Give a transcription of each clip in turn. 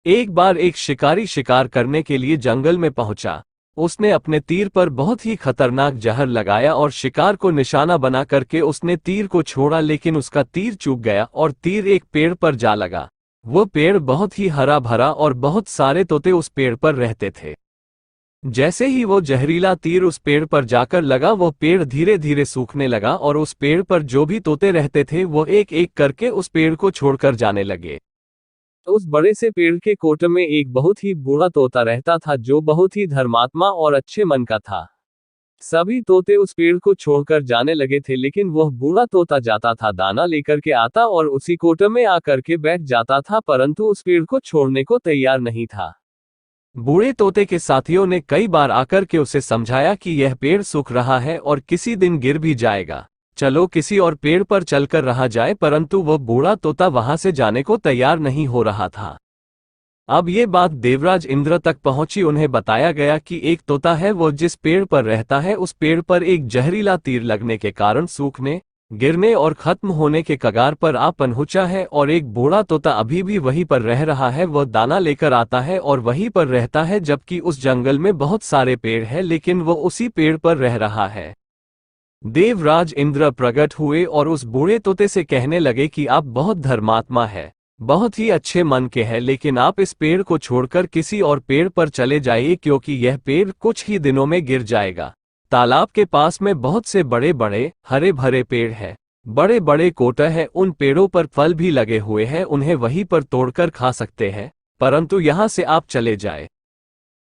एक बार एक शिकारी शिकार करने के लिए जंगल में पहुंचा। उसने अपने तीर पर बहुत ही खतरनाक जहर लगाया और शिकार को निशाना बना करके उसने तीर को छोड़ा, लेकिन उसका तीर चूक गया और तीर एक पेड़ पर जा लगा। वो पेड़ बहुत ही हरा भरा और बहुत सारे तोते उस पेड़ पर रहते थे। जैसे ही वो जहरीला तीर उस पेड़ पर जाकर लगा, वो पेड़ धीरे धीरे सूखने लगा और उस पेड़ पर जो भी तोते रहते थे वो एक एक करके उस पेड़ को छोड़कर जाने लगे। उस बड़े से पेड़ के कोट में एक बहुत ही बूढ़ा तोता रहता था जो बहुत ही धर्मात्मा और अच्छे मन का था। सभी तोते उस पेड़ को छोड़कर जाने लगे थे, लेकिन वह बूढ़ा तोता जाता था, दाना लेकर के आता और उसी कोट में आकर के बैठ जाता था, परंतु उस पेड़ को छोड़ने को तैयार नहीं था। बूढ़े तोते के साथियों ने कई बार आकर के उसे समझाया कि यह पेड़ सूख रहा है और किसी दिन गिर भी जाएगा, चलो किसी और पेड़ पर चलकर रहा जाए, परंतु वह बूढ़ा तोता वहां से जाने को तैयार नहीं हो रहा था। अब ये बात देवराज इंद्र तक पहुंची। उन्हें बताया गया कि एक तोता है, वो जिस पेड़ पर रहता है उस पेड़ पर एक जहरीला तीर लगने के कारण सूखने, गिरने और खत्म होने के कगार पर आ पहुंचा है, और एक बूढ़ा तोता अभी भी वहीं पर रह रहा है। वह दाना लेकर आता है और वहीं पर रहता है, जबकि उस जंगल में बहुत सारे पेड़ हैं, लेकिन वो उसी पेड़ पर रह रहा है। देवराज इंद्र प्रकट हुए और उस बूढ़े तोते से कहने लगे कि आप बहुत धर्मात्मा है, बहुत ही अच्छे मन के हैं, लेकिन आप इस पेड़ को छोड़कर किसी और पेड़ पर चले जाइए, क्योंकि यह पेड़ कुछ ही दिनों में गिर जाएगा। तालाब के पास में बहुत से बड़े बड़े हरे भरे पेड़ हैं, बड़े बड़े कोटा है, उन पेड़ों पर फल भी लगे हुए हैं, उन्हें वहीं पर तोड़कर खा सकते हैं, परंतु यहाँ से आप चले जाए।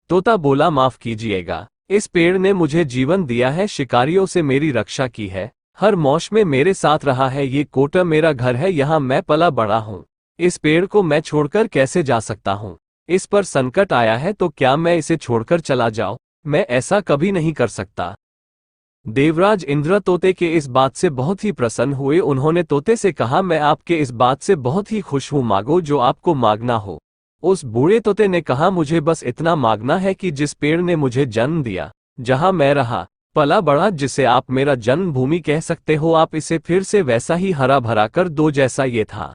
तोता बोला, माफ कीजिएगा, इस पेड़ ने मुझे जीवन दिया है, शिकारियों से मेरी रक्षा की है, हर मौसम में मेरे साथ रहा है, ये कोटा मेरा घर है, यहाँ मैं पला बड़ा हूँ, इस पेड़ को मैं छोड़कर कैसे जा सकता हूँ? इस पर संकट आया है तो क्या मैं इसे छोड़कर चला जाऊं? मैं ऐसा कभी नहीं कर सकता। देवराज इंद्र तोते के इस बात से बहुत ही प्रसन्न हुए। उन्होंने तोते से कहा, मैं आपके इस बात से बहुत ही खुश हूँ, मांगो जो आपको मांगना हो। उस बूढ़े तोते ने कहा, मुझे बस इतना मांगना है कि जिस पेड़ ने मुझे जन्म दिया, जहां मैं रहा पला बड़ा, जिसे आप मेरा जन्मभूमि कह सकते हो, आप इसे फिर से वैसा ही हरा भरा कर दो जैसा ये था।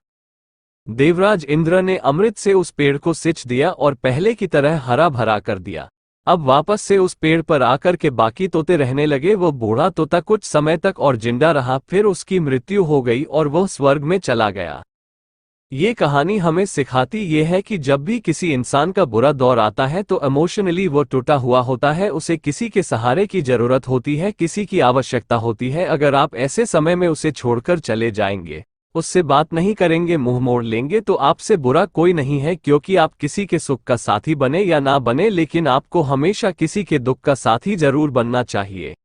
देवराज इंद्र ने अमृत से उस पेड़ को सिंच दिया और पहले की तरह हरा भरा कर दिया। अब वापस से उस पेड़ पर आकर के बाकी तोते रहने लगे। वो बूढ़ा तोता कुछ समय तक और जिंदा रहा, फिर उसकी मृत्यु हो गई और वह स्वर्ग में चला गया। ये कहानी हमें सिखाती ये है कि जब भी किसी इंसान का बुरा दौर आता है तो इमोशनली वो टूटा हुआ होता है, उसे किसी के सहारे की जरूरत होती है, किसी की आवश्यकता होती है। अगर आप ऐसे समय में उसे छोड़कर चले जाएंगे, उससे बात नहीं करेंगे, मुंह मोड़ लेंगे, तो आपसे बुरा कोई नहीं है, क्योंकि आप किसी के सुख का साथी बने या ना बने, लेकिन आपको हमेशा किसी के दुख का साथी जरूर बनना चाहिए।